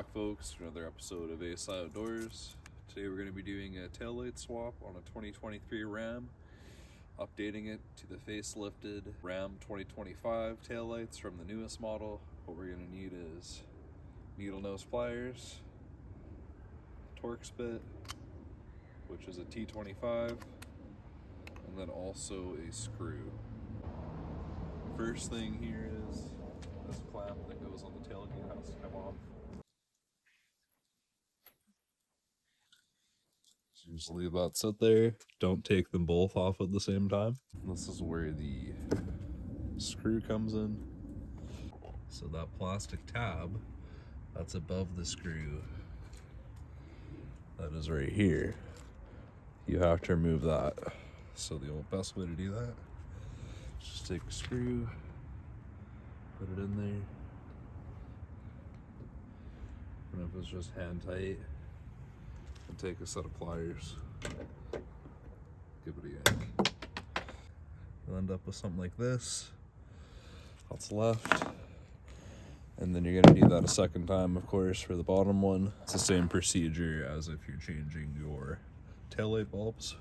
back, folks, to another episode of Ace Outdoors. Today we're going to be doing a taillight swap on a 2023 Ram, updating it to the facelifted Ram 2025 taillights from the newest model. What we're going to need is needle nose pliers, Torx bit, which is a T25, and then also a screw. First thing here is this clamp that goes on the tailgate has to come off. Just leave that sit there. Don't take them both off at the same time. This is where the screw comes in. So that plastic tab that's above the screw, that is right here. You have to remove that. So the best way to do that is just take a screw, put it in there. And if it's just hand tight, and take a set of pliers, give it a yank. You'll end up with something like this. That's left. And then you're gonna do that a second time, of course, for the bottom one. It's the same procedure as if you're changing your taillight bulbs.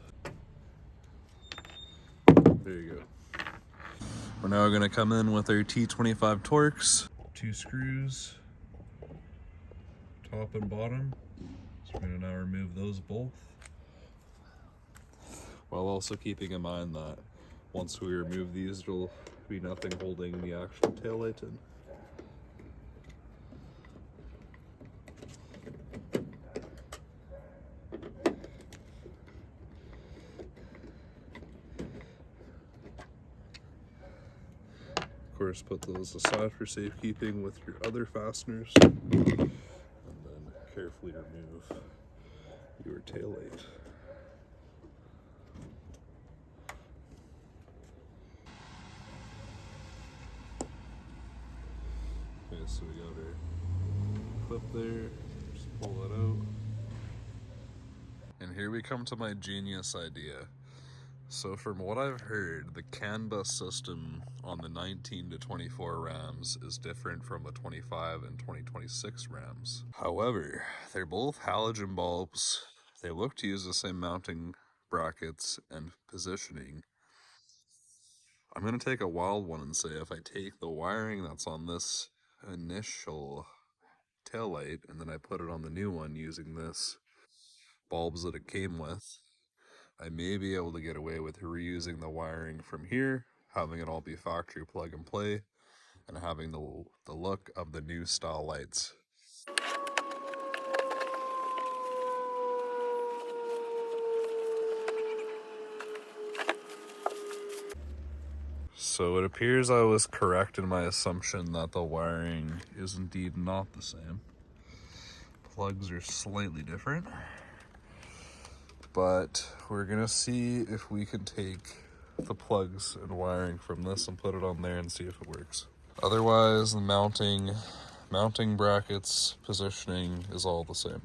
There you go. We're now gonna come in with our T25 Torx, 2 screws, top and bottom. So we're gonna now remove those both, while also keeping in mind that once we remove these, there'll be nothing holding the actual taillight in. Of course, put those aside for safekeeping with your other fasteners, and then carefully remove your taillight. Okay, so we got our clip there, just pull that out. And here we come to my genius idea. So from what I've heard, the CAN bus system on the 19 to 24 Rams is different from the 25 and 2026 Rams. However, they're both halogen bulbs. They look to use the same mounting brackets and positioning. I'm going to take a wild one and say if I take the wiring that's on this initial taillight and then I put it on the new one using this bulbs that it came with, I may be able to get away with reusing the wiring from here, having it all be factory plug and play, and having the look of the new style lights. So it appears I was correct in my assumption that the wiring is indeed not the same. Plugs are slightly different, but we're gonna see if we can take the plugs and wiring from this and put it on there and see if it works. Otherwise, the mounting brackets, positioning is all the same.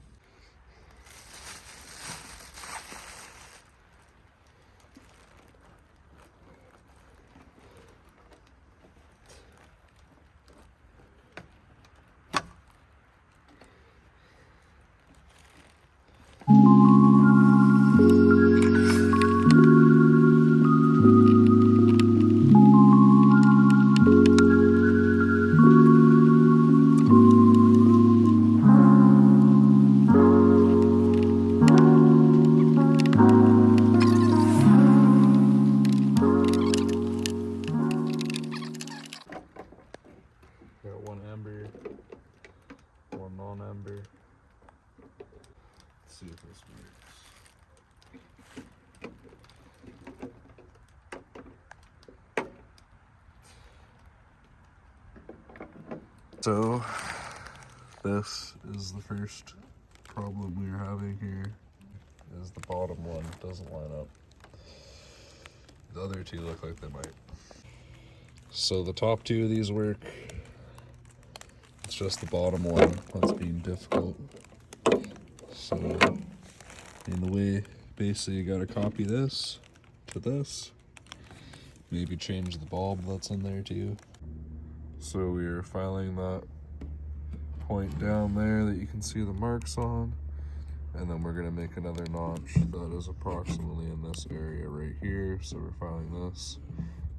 Got one amber, one non-amber. Let's see if this works. So this is the first problem we're having here, is the bottom one doesn't line up. The other two look like they might. So the top two of these work. It's just the bottom one that's being difficult. So in the way, basically you gotta copy this to this. Maybe change the bulb that's in there too. So we are filing that point down there that you can see the marks on. And then we're gonna make another notch that is approximately in this area right here. So we're filing this.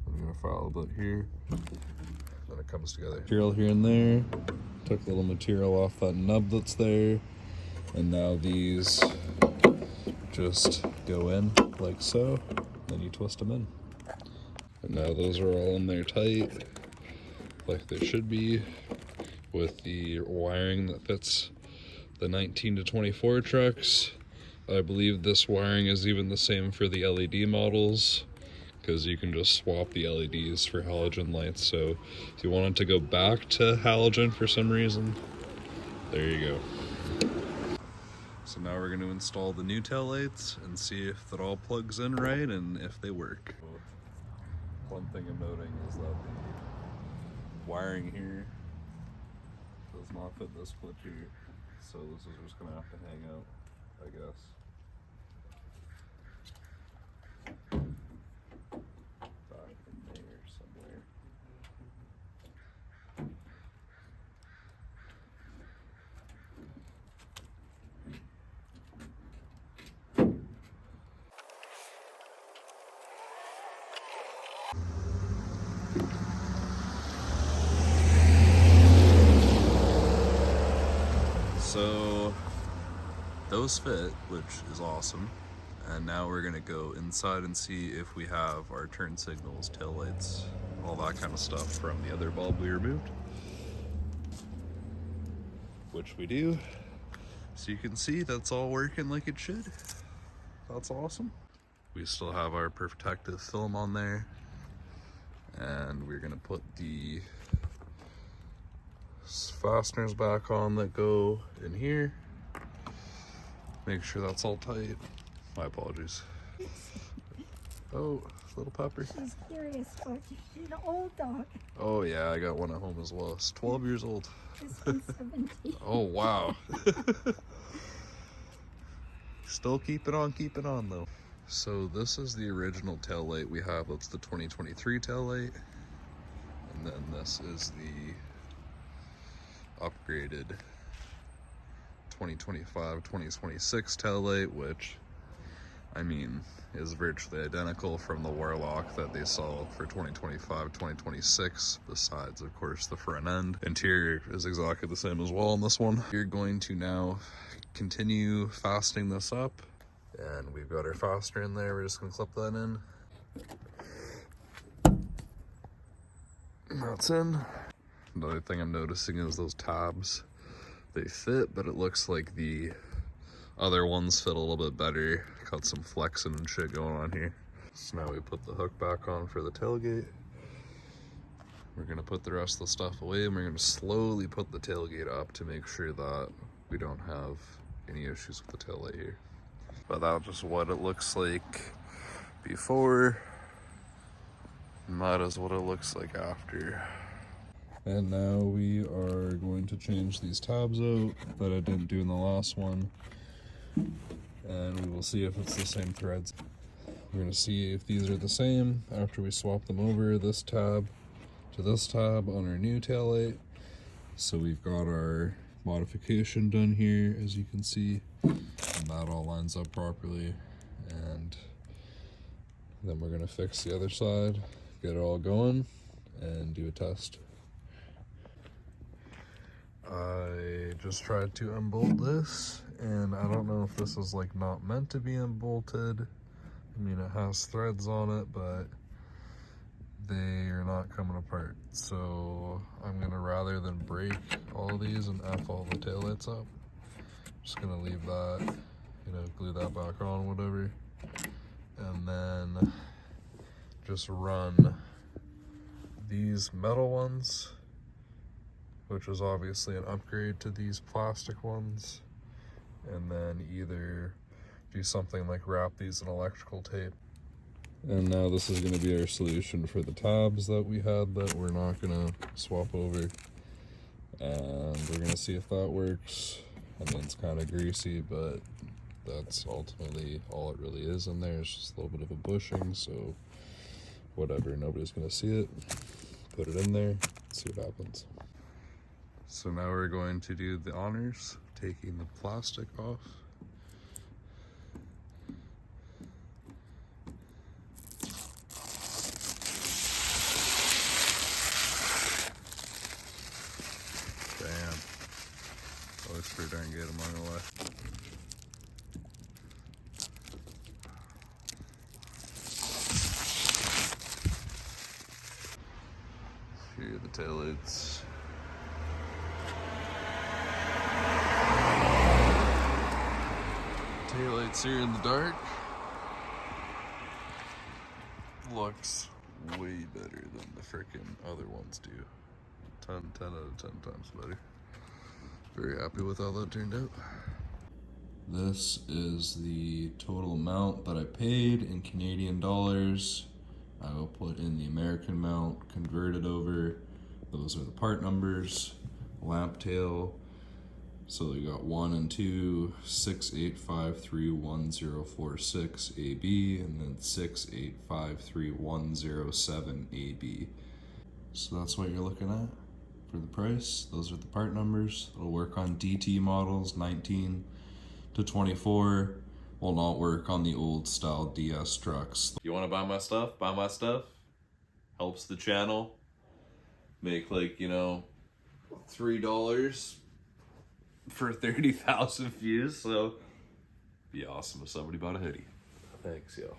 I'm gonna file a bit here. Then it comes together. Material here and there. Took a little material off that nub that's there. And now these just go in like so. Then you twist them in. And now those are all in there tight, like they should be, with the wiring that fits the 19 to 24 trucks. I believe this wiring is even the same for the LED models, because you can just swap the LEDs for halogen lights. So if you wanted to go back to halogen for some reason, there you go. So now we're going to install the new tail lights and see if it all plugs in right and if they work. One thing I'm noting is that the wiring here does not fit this split here. So this is just gonna have to hang out, I guess. Back in there somewhere. So those fit, which is awesome. And now we're gonna go inside and see if we have our turn signals, tail lights, all that kind of stuff from the other bulb we removed. Which we do. So you can see that's all working like it should. That's awesome. We still have our protective film on there. And we're gonna put the fasteners back on that go in here. Make sure that's all tight. My apologies. Oh, little pupper. She's curious about you. She's an old dog. Oh yeah, I got one at home as well. It's 12 years old. This one's 17. Oh wow. Still keep it on though. So this is the original tail light we have. That's the 2023 tail light. And then this is the upgraded 2025-2026 tail light, which I mean is virtually identical from the Warlock that they saw for 2025-2026, besides of course the front end. Interior is exactly the same as well on this one. You're going to now continue fastening this up, and we've got our fastener in there. We're just gonna clip that in. That's in. Another thing I'm noticing is those tabs. They fit, but it looks like the other ones fit a little bit better. Got some flexing and shit going on here. So now we put the hook back on for the tailgate. We're gonna put the rest of the stuff away, and we're gonna slowly put the tailgate up to make sure that we don't have any issues with the tail light here. But that's just what it looks like before. And that is what it looks like after. And now we are going to change these tabs out that I didn't do in the last one. And we will see if it's the same threads. We're going to see if these are the same after we swap them over, this tab to this tab on our new taillight. So we've got our modification done here, as you can see, and that all lines up properly. And then we're going to fix the other side, get it all going, and do a test. I just tried to unbolt this, and I don't know if this is like not meant to be unbolted. I mean, it has threads on it, but they are not coming apart. So I'm gonna, rather than break all of these and F all the taillights up, just gonna leave that, you know, glue that back on, whatever, and then just run these metal ones, which is obviously an upgrade to these plastic ones, and then either do something like wrap these in electrical tape. And now this is going to be our solution for the tabs that we had that we're not going to swap over, and we're going to see if that works. I mean, it's kind of greasy, but that's ultimately all it really is in there. It's just a little bit of a bushing, so whatever, nobody's going to see it. Put it in there, see what happens. So now we're going to do the honors, taking the plastic off. Damn. That looks pretty darn good, I'm not gonna lie. Here are the taillights. Taillights here in the dark. Looks way better than the frickin' other ones do. 10 out of 10 times better. Very happy with how that turned out. This is the total amount that I paid in Canadian dollars. I will put in the American amount, convert it over. Those are the part numbers. Lamp tail. So we got 1 and 2, 68531046 AB, and then 68531007 AB. So that's what you're looking at for the price. Those are the part numbers. It'll work on DT models 19 to 24. Will not work on the old style DS trucks. You want to buy my stuff? Buy my stuff. Helps the channel. Make like, you know, $3 for 30,000 views. So be awesome if somebody bought a hoodie. Thanks, yo.